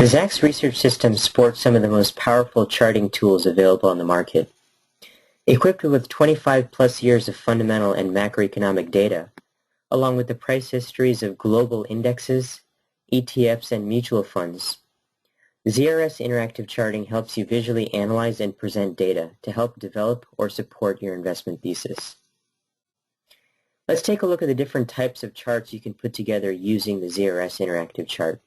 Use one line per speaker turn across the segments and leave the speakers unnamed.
The Zacks research system sports some of the most powerful charting tools available on the market. Equipped with 25 plus years of fundamental and macroeconomic data, along with the price histories of global indexes, ETFs, and mutual funds, ZRS Interactive Charting helps you visually analyze and present data to help develop or support your investment thesis. Let's take a look at the different types of charts you can put together using the ZRS Interactive Chart.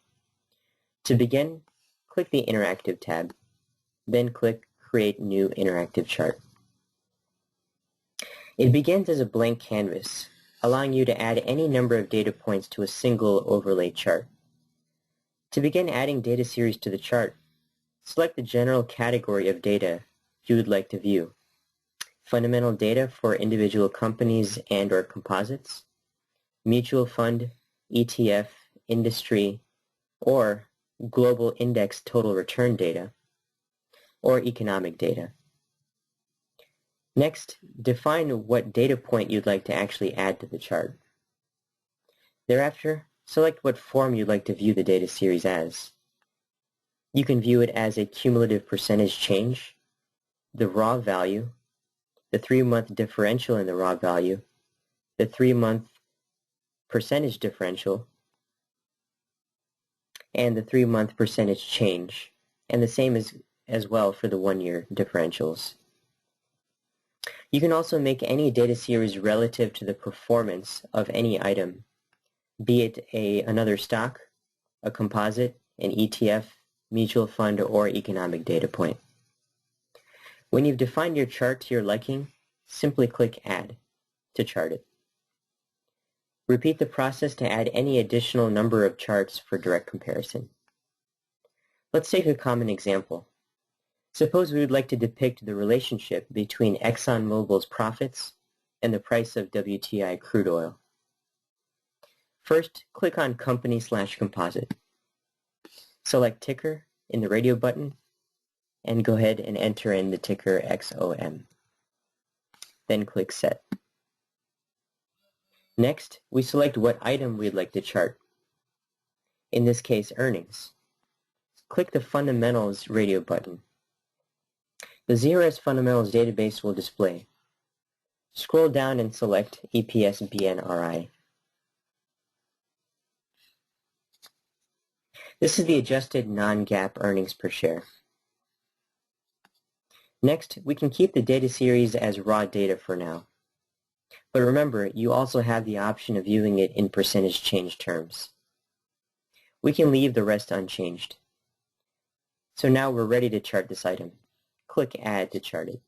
To begin, click the Interactive tab, then click Create New Interactive Chart. It begins as a blank canvas, allowing you to add any number of data points to a single overlay chart. To begin adding data series to the chart, select the general category of data you would like to view. Fundamental data for individual companies and/or composites, mutual fund, ETF, industry, or global index total return data, or economic data. Next, define what data point you'd like to actually add to the chart. Thereafter, select what form you'd like to view the data series as. You can view it as a cumulative percentage change, the raw value, the 3-month differential in the raw value, the 3-month percentage differential, and the 3-month percentage change, and the same as well for the 1-year differentials. You can also make any data series relative to the performance of any item, be it another stock, a composite, an ETF, mutual fund, or economic data point. When you've defined your chart to your liking, simply click Add to chart it. Repeat the process to add any additional number of charts for direct comparison. Let's take a common example. Suppose we would like to depict the relationship between ExxonMobil's profits and the price of WTI crude oil. First, click on Company/Composite. Select Ticker in the radio button and go ahead and enter in the ticker XOM. Then click Set. Next, we select what item we'd like to chart. In this case, earnings. Click the Fundamentals radio button. The ZRS Fundamentals database will display. Scroll down and select EPS BNRI. This is the adjusted non-GAAP earnings per share. Next, we can keep the data series as raw data for now. But remember, you also have the option of viewing it in percentage change terms. We can leave the rest unchanged. So now we're ready to chart this item. Click Add to chart it.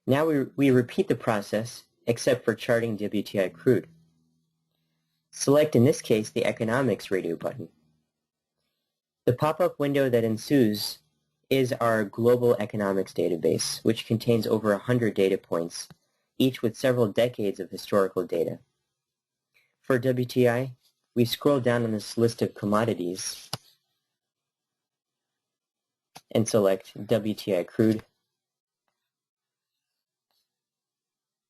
Now we repeat the process, except for charting WTI crude. Select, in this case, the Economics radio button. The pop-up window that ensues is our global economics database, which contains over 100 data points, each with several decades of historical data. For WTI, we scroll down on this list of commodities and select WTI crude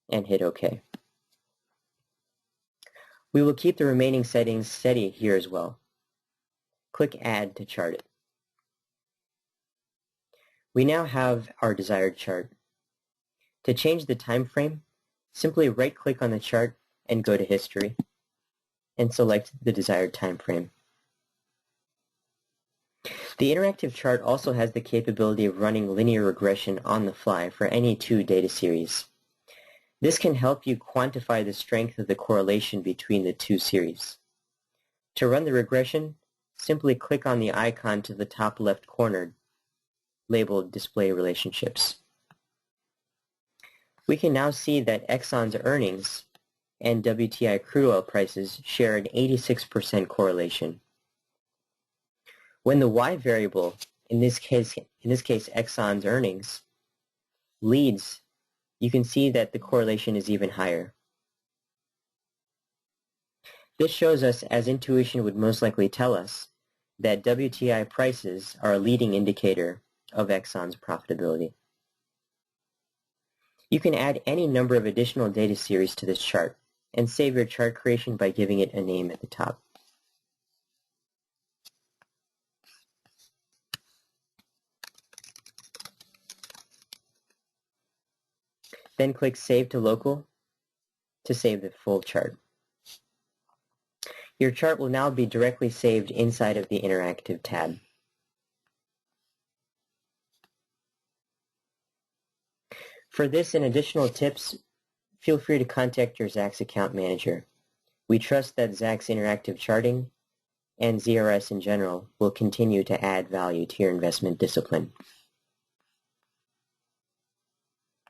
and hit OK. We will keep the remaining settings steady here as well. Click Add to chart it. We now have our desired chart. To change the time frame, simply right-click on the chart and go to History and select the desired time frame. The interactive chart also has the capability of running linear regression on the fly for any 2 data series. This can help you quantify the strength of the correlation between the 2 series. To run the regression, simply click on the icon to the top left corner labeled Display Relationships. We can now see that Exxon's earnings and WTI crude oil prices share an 86% correlation. When the Y variable, in this case Exxon's earnings, leads, you can see that the correlation is even higher. This shows us, as intuition would most likely tell us, that WTI prices are a leading indicator of Exxon's profitability. You can add any number of additional data series to this chart and save your chart creation by giving it a name at the top. Then click Save to Local to save the full chart. Your chart will now be directly saved inside of the Interactive tab. For this and additional tips, feel free to contact your Zacks account manager. We trust that Zacks Interactive Charting and ZRS in general will continue to add value to your investment discipline.